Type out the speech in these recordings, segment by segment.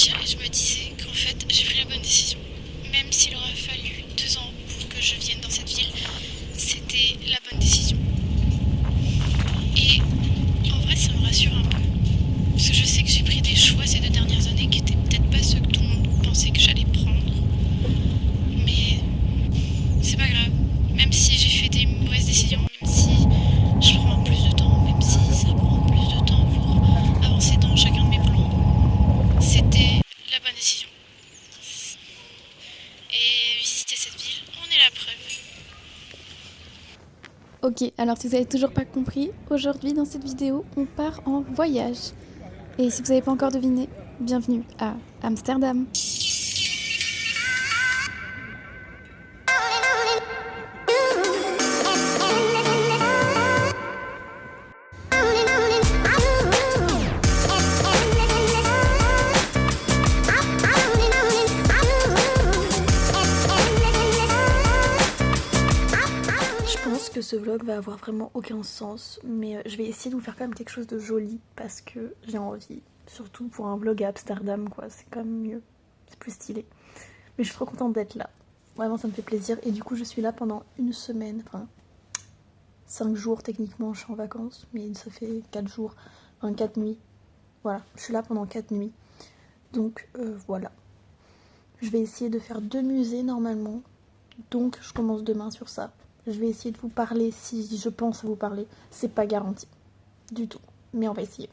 réfléchir et je me disais qu'en fait j'ai pris la bonne décision. Même s'il aurait fallu 2 ans pour que je vienne dans cette ville, c'était la bonne décision. Et en vrai ça me rassure un peu. Parce que je sais que j'ai pris des choix ces 2 dernières années qui étaient peut-être pas ceux que tout le monde pensait que j'allais prendre. Mais c'est pas grave. Même si j'ai fait des mauvaises décisions, même si je prends plus de temps, même si ça prend plus de temps pour avancer dans chacun de mes plans, c'était la bonne décision. Et visiter cette ville, on est la preuve. Ok, alors si vous avez toujours pas compris, aujourd'hui dans cette vidéo, on part en voyage. Et si vous n'avez pas encore deviné, bienvenue à Amsterdam. Je pense que ce vlog va avoir vraiment aucun sens, mais je vais essayer de vous faire quand même quelque chose de joli parce que j'ai envie. Surtout pour un vlog à Amsterdam, quoi, c'est quand même mieux, c'est plus stylé. Mais je suis trop contente d'être là, vraiment ça me fait plaisir. Et du coup je suis là pendant une semaine, enfin 5 jours techniquement, je suis en vacances, mais ça fait 4 jours, enfin 4 nuits. Voilà, je suis là pendant 4 nuits. Donc voilà. Je vais essayer de faire 2 musées normalement, donc je commence demain sur ça. Je vais essayer de vous parler si je pense à vous parler. C'est pas garanti du tout, mais on va essayer.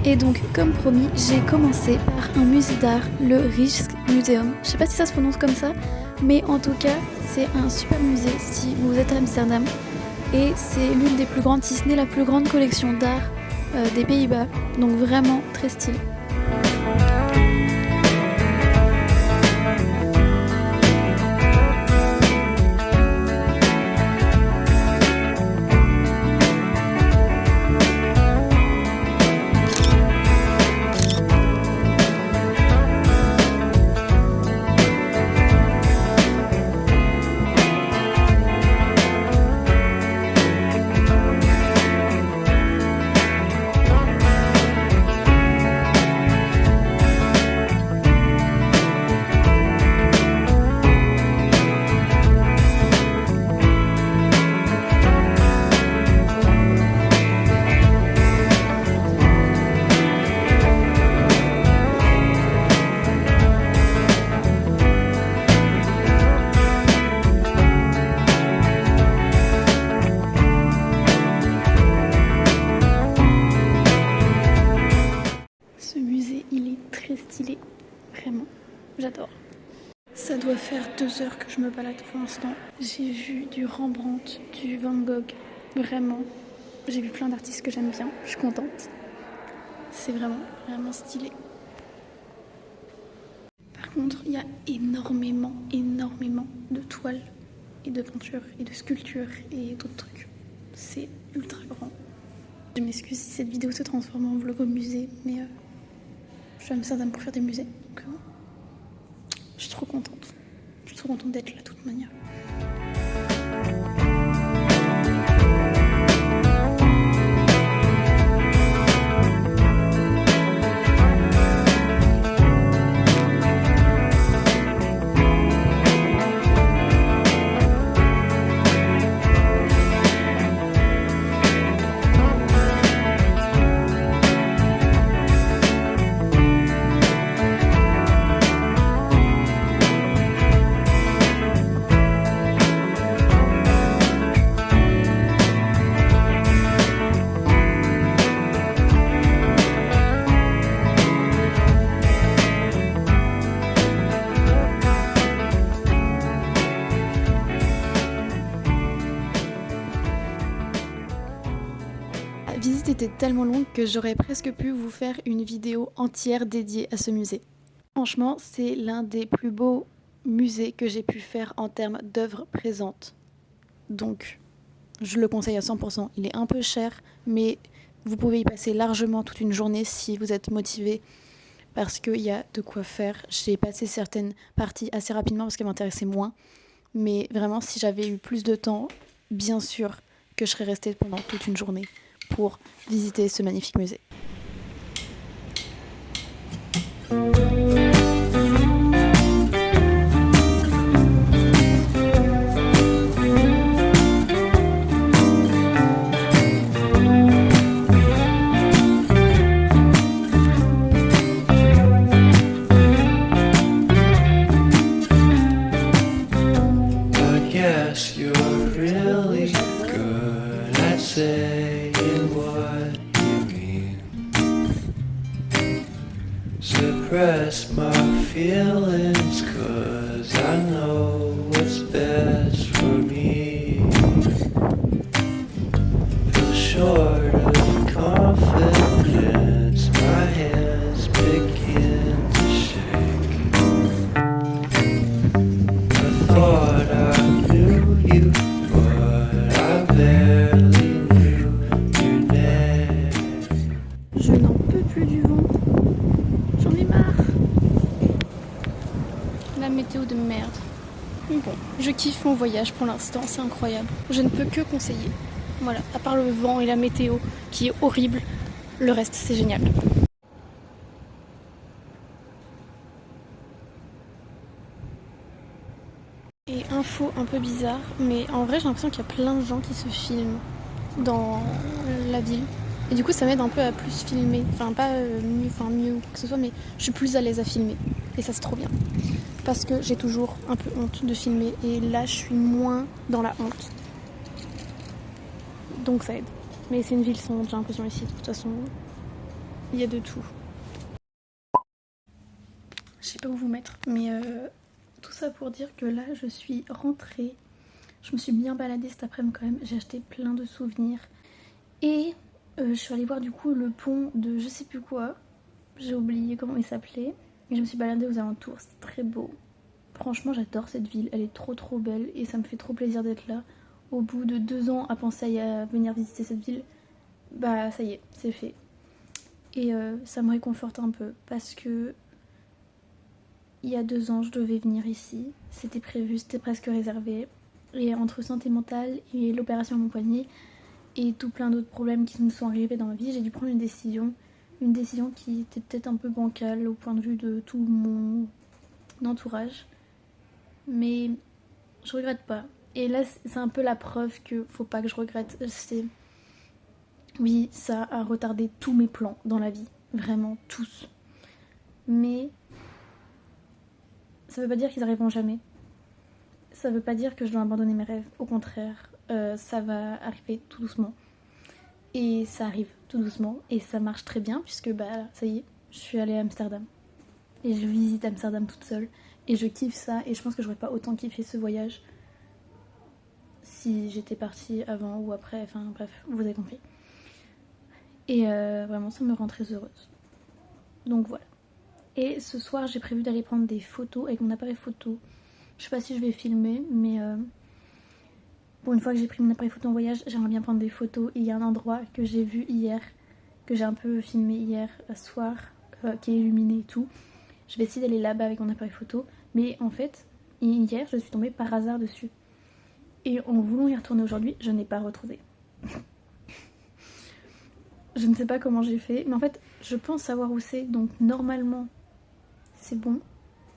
Et donc, comme promis, j'ai commencé par un musée d'art, le Rijksmuseum. Je sais pas si ça se prononce comme ça, mais en tout cas, c'est un super musée si vous êtes à Amsterdam. Et c'est l'une des plus grandes, si ce n'est la plus grande collection d'art des Pays-Bas. Donc vraiment très stylé. Ce musée, il est très stylé, vraiment, j'adore. Ça doit faire 2 heures que je me balade pour l'instant. J'ai vu du Rembrandt, du Van Gogh, vraiment. J'ai vu plein d'artistes que j'aime bien, je suis contente. C'est vraiment, vraiment stylé. Par contre, il y a énormément de toiles et de peintures et de sculptures et d'autres trucs. C'est ultra grand. Je m'excuse si cette vidéo se transforme en vlog au musée, mais je suis à Amsterdam pour faire des musées. Donc, je suis trop contente. Je suis trop contente d'être là de toute manière. La visite était tellement longue que j'aurais presque pu vous faire une vidéo entière dédiée à ce musée. Franchement, c'est l'un des plus beaux musées que j'ai pu faire en termes d'œuvres présentes. Donc, je le conseille à 100%. Il est un peu cher, mais vous pouvez y passer largement toute une journée si vous êtes motivé parce qu'il y a de quoi faire. J'ai passé certaines parties assez rapidement parce qu'elles m'intéressaient moins. Mais vraiment, si j'avais eu plus de temps, bien sûr que je serais restée pendant toute une journée pour visiter ce magnifique musée. Saying what you mean. Suppress my feelings, 'cause I know what's best for me. Feel short of confidence, my hands begin to shake. I thought I knew you, but I barely. Je n'en peux plus du vent. J'en ai marre. La météo de merde. Mais bon, je kiffe mon voyage pour l'instant, c'est incroyable. Je ne peux que conseiller. Voilà, à part le vent et la météo qui est horrible, le reste c'est génial. Et info un peu bizarre, mais en vrai j'ai l'impression qu'il y a plein de gens qui se filment dans la ville. Et du coup ça m'aide un peu à plus filmer, enfin pas mieux ou quoi que ce soit, mais je suis plus à l'aise à filmer. Et ça c'est trop bien. Parce que j'ai toujours un peu honte de filmer et là je suis moins dans la honte. Donc ça aide. Mais c'est une ville sans honte, j'ai l'impression ici, de toute façon il y a de tout. Je sais pas où vous mettre, mais tout ça pour dire que là je suis rentrée. Je me suis bien baladée cet après-midi quand même, j'ai acheté plein de souvenirs. Et je suis allée voir du coup le pont de je sais plus quoi, j'ai oublié comment il s'appelait. Et je me suis baladée aux alentours, c'était très beau. Franchement j'adore cette ville, elle est trop belle et ça me fait trop plaisir d'être là. Au bout de 2 ans à penser à venir visiter cette ville, bah ça y est, c'est fait. Et ça me réconforte un peu parce que il y a 2 ans je devais venir ici, c'était prévu, c'était presque réservé. Et entre santé mentale et l'opération à mon poignet et tout plein d'autres problèmes qui me sont arrivés dans ma vie, j'ai dû prendre une décision qui était peut-être un peu bancale au point de vue de tout mon entourage. Mais je regrette pas. Et là c'est un peu la preuve que faut pas que je regrette. Oui, ça a retardé tous mes plans dans la vie, vraiment tous. Mais ça veut pas dire qu'ils arriveront jamais. Ça veut pas dire que je dois abandonner mes rêves. Au contraire, ça va arriver tout doucement. Et ça arrive tout doucement. Et ça marche très bien puisque bah ça y est, je suis allée à Amsterdam. Et je visite Amsterdam toute seule. Et je kiffe ça. Et je pense que j'aurais pas autant kiffé ce voyage si j'étais partie avant ou après. Enfin bref, vous avez compris. Et vraiment ça me rend très heureuse. Donc voilà. Et ce soir j'ai prévu d'aller prendre des photos avec mon appareil photo. Je sais pas si je vais filmer, mais pour une fois que j'ai pris mon appareil photo en voyage, j'aimerais bien prendre des photos. Et il y a un endroit que j'ai vu hier, que j'ai un peu filmé hier soir, qui est illuminé et tout. Je vais essayer d'aller là-bas avec mon appareil photo. Mais en fait, hier, je suis tombée par hasard dessus. Et en voulant y retourner aujourd'hui, je n'ai pas retrouvé. Je ne sais pas comment j'ai fait, mais en fait, je pense savoir où c'est. Donc normalement, c'est bon.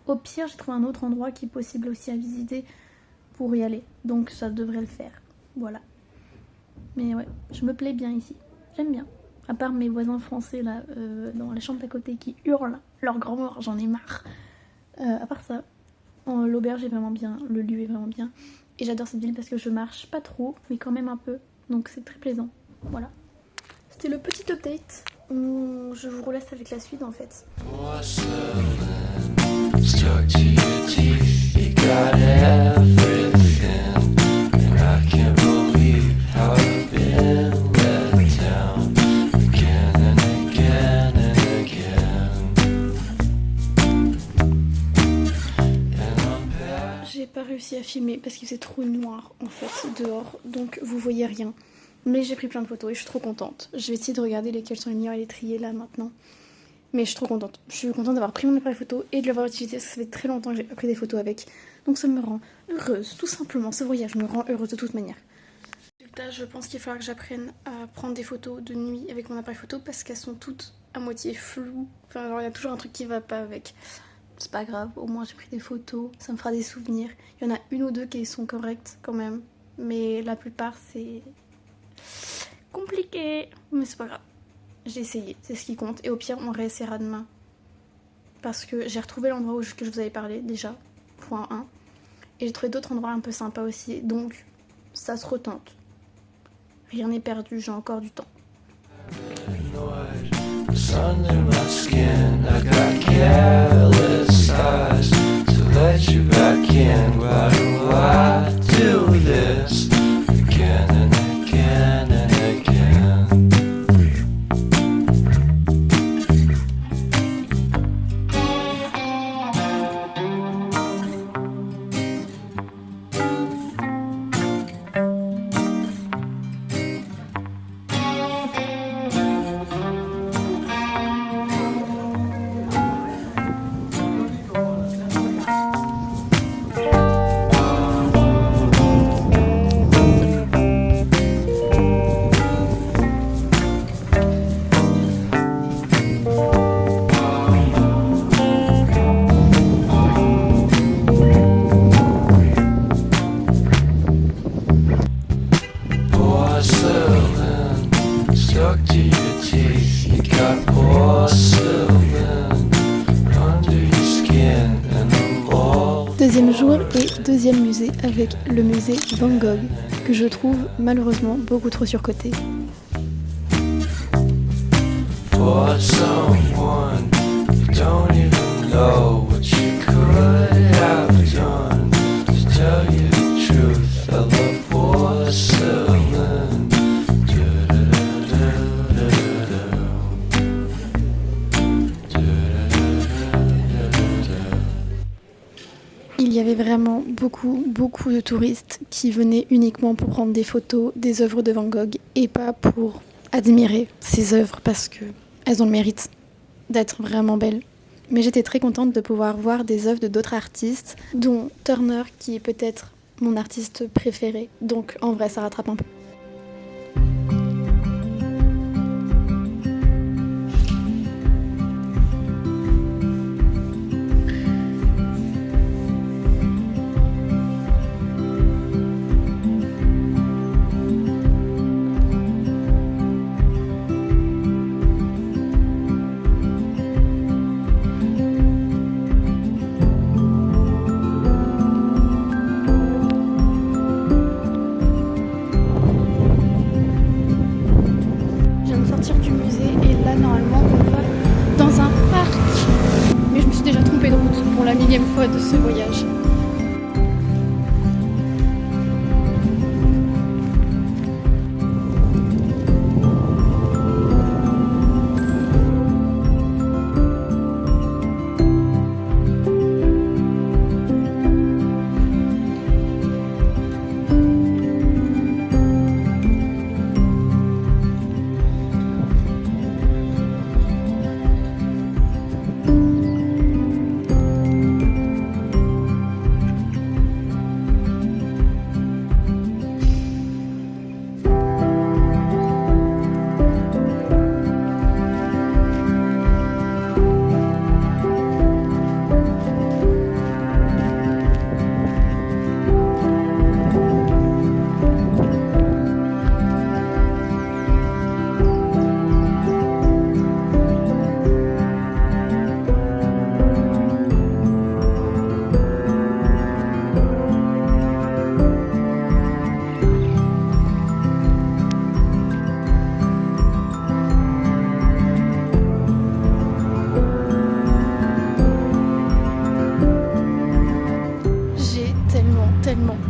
Au pire, j'ai trouvé un autre endroit qui est possible aussi à visiter pour y aller. Donc ça devrait le faire. Voilà. Mais ouais, je me plais bien ici. J'aime bien. À part mes voisins français là, dans la chambre d'à côté qui hurlent leur grand mort, j'en ai marre. À part ça, l'auberge est vraiment bien, le lieu est vraiment bien. Et j'adore cette ville parce que je marche pas trop, mais quand même un peu. Donc c'est très plaisant. Voilà. C'était le petit update. Je vous relaisse avec la suite en fait. Stuck to your teeth, you got everything, and I can't believe how I've been let down again and again and again. J'ai pas réussi à filmer parce qu'il faisait trop noir en fait dehors, donc vous voyez rien. Mais j'ai pris plein de photos et je suis trop contente. Je vais essayer de regarder lesquelles sont les meilleures et les trier là maintenant. Mais je suis trop contente. Je suis contente d'avoir pris mon appareil photo et de l'avoir utilisé parce que ça fait très longtemps que j'ai pas pris des photos avec. Donc ça me rend heureuse, tout simplement. Ce voyage me rend heureuse de toute manière. Résultat, je pense qu'il va falloir que j'apprenne à prendre des photos de nuit avec mon appareil photo parce qu'elles sont toutes à moitié floues. Enfin, genre, il y a toujours un truc qui va pas avec. C'est pas grave, au moins j'ai pris des photos, ça me fera des souvenirs. Il y en a une ou deux qui sont correctes quand même, mais la plupart c'est compliqué. Mais c'est pas grave, j'ai essayé, c'est ce qui compte. Et au pire, on réessayera demain. Parce que j'ai retrouvé l'endroit que je vous avais parlé déjà, point 1. Et j'ai trouvé d'autres endroits un peu sympas aussi, donc ça se retente. Rien n'est perdu, j'ai encore du temps. Under my skin, I got careless eyes to let you back in. Why do I do this again and again and again? Stuck to your teeth, you got porcelain under your skin and the mold. Deuxième jour et deuxième musée avec le musée Van Gogh, que je trouve malheureusement beaucoup trop surcoté. For someone you don't even know what you could have done. To tell you the truth, I love porcelain. Il y avait vraiment beaucoup de touristes qui venaient uniquement pour prendre des photos des œuvres de Van Gogh et pas pour admirer ces œuvres parce qu'elles ont le mérite d'être vraiment belles. Mais j'étais très contente de pouvoir voir des œuvres de d'autres artistes, dont Turner qui est peut-être mon artiste préféré. Donc en vrai ça rattrape un peu. Du musée et là normalement on va dans un parc, mais je me suis déjà trompée de route pour la millième fois de ce voyage.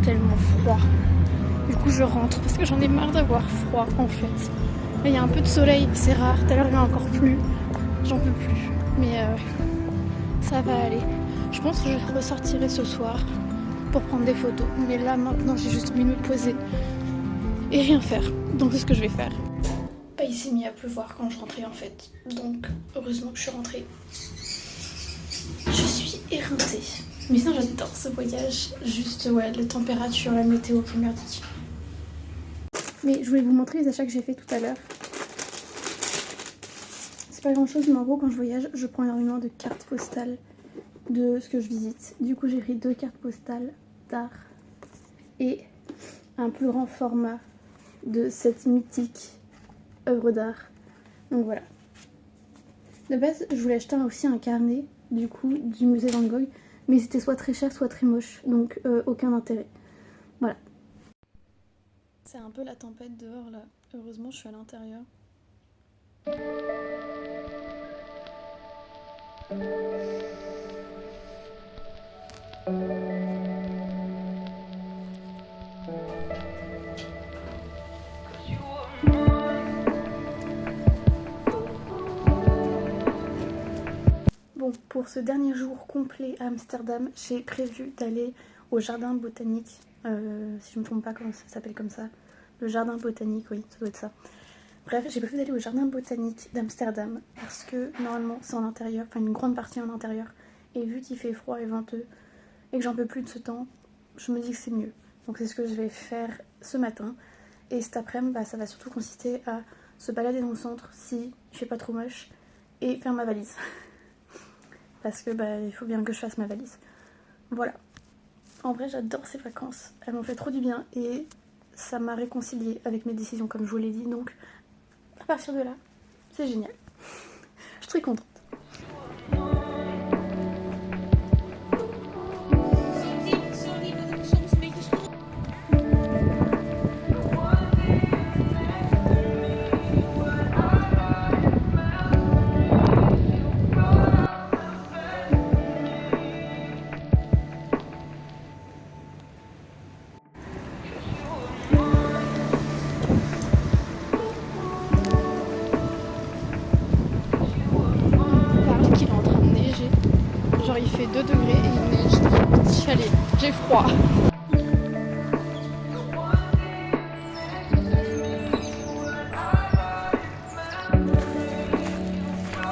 Tellement froid. Du coup je rentre parce que j'en ai marre d'avoir froid en fait. Là il y a un peu de soleil, c'est rare, tout à l'heure il y en a encore plus. J'en peux plus. Mais ça va aller. Je pense que je ressortirai ce soir pour prendre des photos. Mais là maintenant j'ai juste envie de me poser et rien faire. Donc c'est ce que je vais faire. Bah, il s'est mis à pleuvoir quand je rentrais en fait. Donc heureusement que je suis rentrée. Je suis éreintée. Mais sinon j'adore ce voyage, juste ouais, la température, la météo qui merdique. Mais je voulais vous montrer les achats que j'ai fait tout à l'heure. C'est pas grand chose, mais en gros, quand je voyage, je prends énormément de cartes postales de ce que je visite. Du coup, j'ai pris 2 cartes postales d'art et un plus grand format de cette mythique œuvre d'art. Donc voilà. De base, je voulais acheter aussi un carnet, du coup, du musée Van Gogh, mais c'était soit très cher, soit très moche, donc aucun intérêt. Voilà. C'est un peu la tempête dehors là. Heureusement, je suis à l'intérieur. Bon, pour ce dernier jour complet à Amsterdam, j'ai prévu d'aller au jardin botanique. Si je me trompe pas, comment ça s'appelle comme ça. Le jardin botanique, oui, ça doit être ça. Bref, j'ai prévu d'aller au jardin botanique d'Amsterdam parce que normalement c'est en intérieur, enfin une grande partie en intérieur. Et vu qu'il fait froid et venteux et que j'en peux plus de ce temps, je me dis que c'est mieux. Donc c'est ce que je vais faire ce matin. Et cet après-midi, ça va surtout consister à se balader dans le centre si il fait pas trop moche et faire ma valise. Parce que il faut bien que je fasse ma valise. Voilà. En vrai, j'adore ces vacances. Elles m'ont fait trop du bien et ça m'a réconciliée avec mes décisions, comme je vous l'ai dit. Donc, à partir de là, c'est génial. Je suis très contente. Qu'il est en train de neiger. Genre il fait 2 degrés et il neige. Petit chalet. J'ai froid.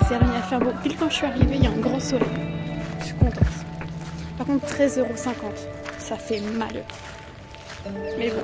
C'est rien à faire beau. Pile quand je suis arrivée, il y a un grand soleil. Je suis contente. Par contre 13,50 €. Ça fait mal. Mais bon.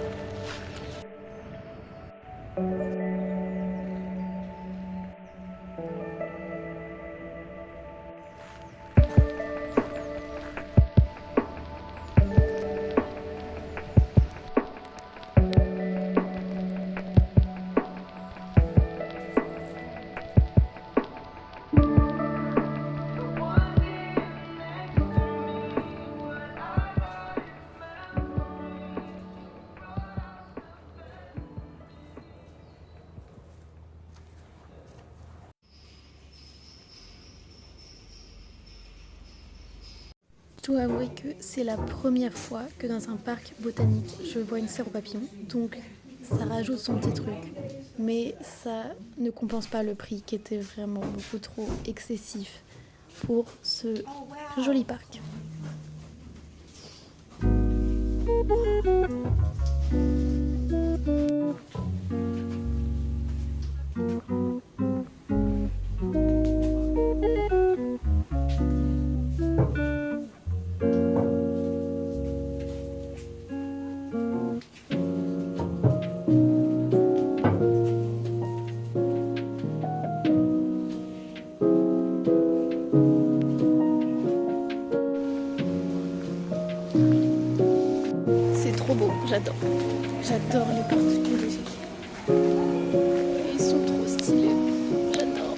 Je dois avouer que c'est la première fois que dans un parc botanique, je vois une serre aux papillons. Donc ça rajoute son petit truc. Mais ça ne compense pas le prix qui était vraiment beaucoup trop excessif pour ce joli parc. C'est trop beau, j'adore. J'adore les particules légers. Ils sont trop stylés. J'adore.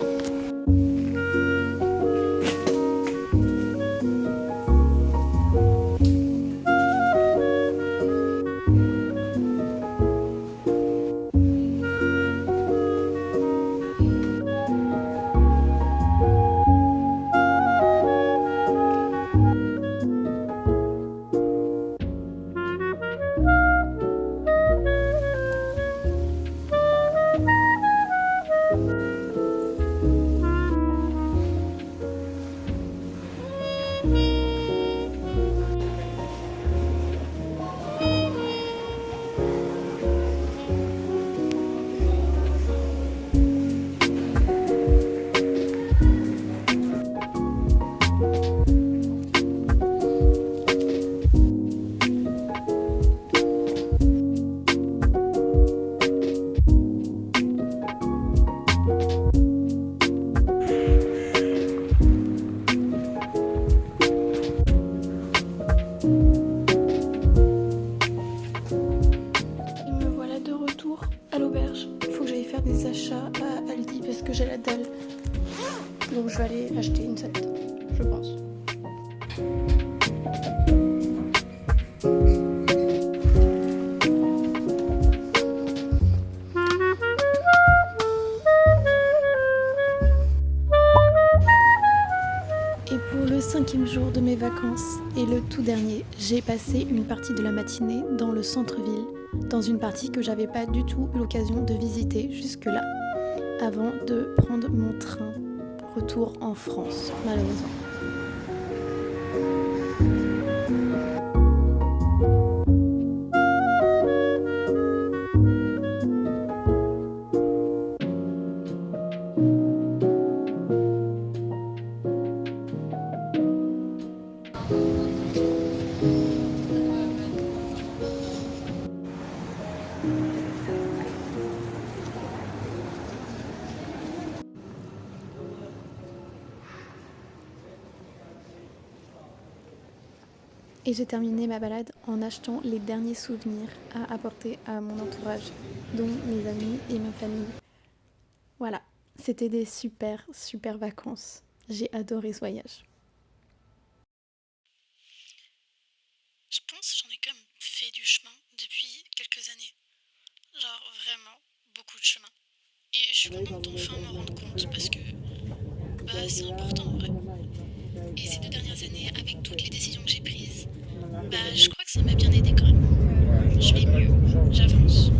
d'achat à Aldi parce que j'ai la dalle. Donc je vais aller acheter une salade, je pense. Et pour le 5e jour de mes vacances et le tout dernier, j'ai passé une partie de la matinée dans le centre-ville, dans une partie que j'avais pas du tout eu l'occasion de visiter jusque-là, avant de prendre mon train retour en France, malheureusement. Et j'ai terminé ma balade en achetant les derniers souvenirs à apporter à mon entourage, dont mes amis et ma famille. Voilà, c'était des super vacances. J'ai adoré ce voyage. Je pense que j'en ai quand même fait du chemin depuis quelques années. Genre vraiment beaucoup de chemin. Et je suis contente d'enfin m'en rendre compte parce que c'est important en vrai. Et ces 2 dernières années, avec toutes les décisions que j'ai prises, je crois que ça m'a bien aidé quand même. Je vais mieux, j'avance.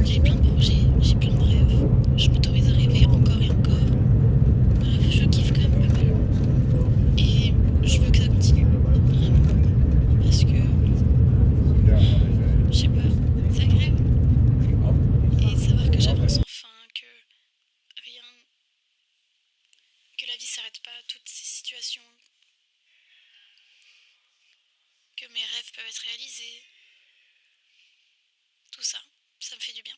J'ai plein de projets, j'ai plein de rêves. Je m'autorise à rêver encore et encore. Bref, je kiffe quand même pas mal. Et je veux que ça continue, vraiment. Parce que, je sais pas, c'est agréable. Et savoir que j'avance enfin, rien, que la vie s'arrête pas à toutes ces situations, que mes rêves peuvent être réalisés. Tout ça, ça me fait du bien.